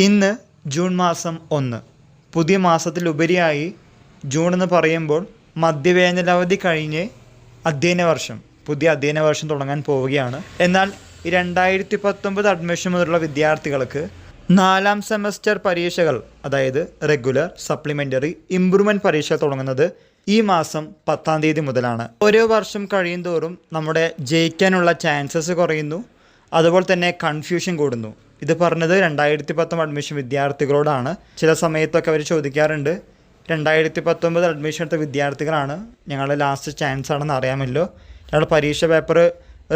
ഇന്ന് ജൂൺ മാസം 1. പുതിയ മാസത്തിലുപരിയായി ജൂൺ എന്ന് പറയുമ്പോൾ മധ്യവേനലവധി കഴിഞ്ഞ് പുതിയ അധ്യയന വർഷം തുടങ്ങാൻ പോവുകയാണ്. എന്നാൽ 2019 അഡ്മിഷൻ മുതലുള്ള വിദ്യാർത്ഥികൾക്ക് 4ാം സെമസ്റ്റർ പരീക്ഷകൾ, അതായത് റെഗുലർ, സപ്ലിമെൻ്ററി, ഇംപ്രൂവ്മെൻറ്റ് പരീക്ഷ തുടങ്ങുന്നത് ഈ മാസം 10-ാം തീയതി മുതലാണ്. ഓരോ വർഷം കഴിയുന്തോറും നമ്മുടെ ജയിക്കാനുള്ള ചാൻസസ് കുറയുന്നു, അതുപോലെ തന്നെ കൺഫ്യൂഷൻ കൂടുന്നു. ഇത് പറഞ്ഞത് 2019 അഡ്മിഷൻ വിദ്യാർത്ഥികളോടാണ്. ചില സമയത്തൊക്കെ അവർ ചോദിക്കാറുണ്ട്, 2019 അഡ്മിഷൻ എടുത്ത വിദ്യാർത്ഥികളാണ്, ഞങ്ങളുടെ ലാസ്റ്റ് ചാൻസ് ആണെന്ന് അറിയാമല്ലോ, ഞങ്ങളുടെ പരീക്ഷ പേപ്പർ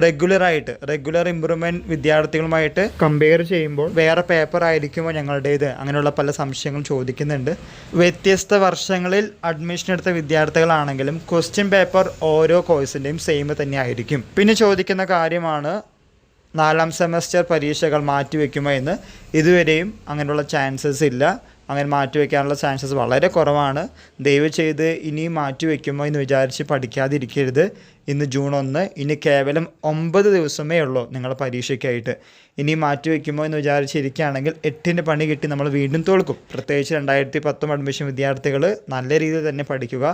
റെഗുലർ ഇമ്പ്രൂവ്മെൻറ്റ് വിദ്യാർത്ഥികളുമായിട്ട് കമ്പയർ ചെയ്യുമ്പോൾ വേറെ പേപ്പർ ആയിരിക്കുമോ ഞങ്ങളുടേത്, അങ്ങനെയുള്ള പല സംശയങ്ങളും ചോദിക്കുന്നുണ്ട്. വ്യത്യസ്ത വർഷങ്ങളിൽ അഡ്മിഷൻ എടുത്ത വിദ്യാർത്ഥികളാണെങ്കിലും ക്വസ്റ്റ്യൻ പേപ്പർ ഓരോ കോഴ്സിൻ്റെയും സെയിം തന്നെ ആയിരിക്കും. പിന്നെ ചോദിക്കുന്ന കാര്യമാണ് 4ാം സെമസ്റ്റർ പരീക്ഷകൾ മാറ്റിവെക്കുമോ എന്ന്. ഇതുവരെയും അങ്ങനെയുള്ള ചാൻസസ് ഇല്ല. അങ്ങനെ മാറ്റിവെക്കാനുള്ള ചാൻസസ് വളരെ കുറവാണ്. ദയവ് ചെയ്ത് ഇനിയും മാറ്റിവെക്കുമോ എന്ന് വിചാരിച്ച് പഠിക്കാതിരിക്കരുത്. ഇന്ന് ജൂൺ 1, ഇനി കേവലം 9 ദിവസമേ ഉള്ളൂ നിങ്ങളുടെ പരീക്ഷയ്ക്കായിട്ട്. ഇനി മാറ്റിവെക്കുമോ എന്ന് വിചാരിച്ചിരിക്കുകയാണെങ്കിൽ 8ൻ്റെ പണി കിട്ടി നമ്മൾ വീണ്ടും തോൽക്കും. പ്രത്യേകിച്ച് 2019 അഡ്മിഷൻ വിദ്യാർത്ഥികൾ നല്ല രീതിയിൽ തന്നെ പഠിക്കുക,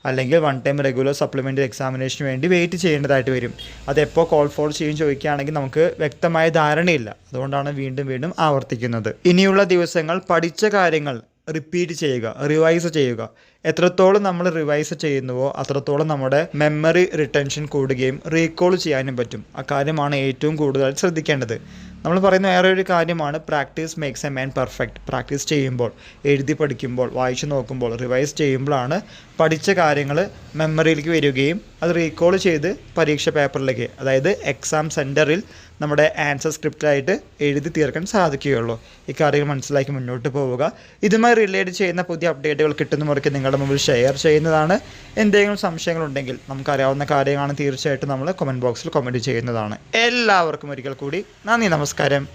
അല്ലെങ്കിൽ 1 ടൈം റെഗുലർ സപ്ലിമെൻ്ററി എക്സാമിനേഷന് വേണ്ടി വെയിറ്റ് ചെയ്യേണ്ടതായിട്ട് വരും. അതെപ്പോൾ കോൾ ഫോർ ചെയ്യും ചോദിക്കുകയാണെങ്കിൽ നമുക്ക് വ്യക്തമായ ധാരണയില്ല. അതുകൊണ്ടാണ് വീണ്ടും ആവർത്തിക്കുന്നത്. ഇനിയുള്ള ദിവസങ്ങൾ പഠിച്ച കാര്യങ്ങൾ റിപ്പീറ്റ് ചെയ്യുക, റിവൈസ് ചെയ്യുക. എത്രത്തോളം നമ്മൾ റിവൈസ് ചെയ്യുന്നുവോ അത്രത്തോളം നമ്മുടെ മെമ്മറി റിട്ടൻഷൻ കൂടുകയും റീകോൾ ചെയ്യാനും പറ്റും. അക്കാര്യമാണ് ഏറ്റവും കൂടുതൽ ശ്രദ്ധിക്കേണ്ടത്. നമ്മൾ പറയുന്ന വേറെ ഒരു കാര്യമാണ്, practice makes a man perfect. Practice ചെയ്യുമ്പോൾ, എഴുതി പഠിക്കുമ്പോൾ, വായിച്ചു നോക്കുമ്പോൾ, റിവൈസ് ചെയ്യുമ്പോഴാണ് പഠിച്ച കാര്യങ്ങൾ മെമ്മറിയിലേക്ക് വരികയും അത് റീകോൾ ചെയ്ത് പരീക്ഷ പേപ്പറിലേക്ക്, അതായത് എക്സാം സെൻറ്ററിൽ നമ്മുടെ ആൻസർ സ്ക്രിപ്റ്റായിട്ട് എഴുതി തീർക്കാൻ സാധിക്കുകയുള്ളൂ. ഈ കാര്യങ്ങൾ മനസ്സിലാക്കി മുന്നോട്ട് പോവുക. ഇതുമായി റിലേറ്റ് ചെയ്യുന്ന പുതിയ അപ്ഡേറ്റുകൾ കിട്ടുന്ന മുറയ്ക്ക് നിങ്ങളുടെ മുമ്പിൽ ഷെയർ ചെയ്യുന്നതാണ്. എന്തെങ്കിലും സംശയങ്ങളുണ്ടെങ്കിൽ, നമുക്കറിയാവുന്ന കാര്യങ്ങളാണ്, തീർച്ചയായിട്ടും നമ്മൾ കമൻറ്റ് ബോക്സിൽ കമൻറ്റ് ചെയ്യുന്നതാണ്. എല്ലാവർക്കും ഒരിക്കൽ കൂടി നന്ദി, നമസ്കാരം.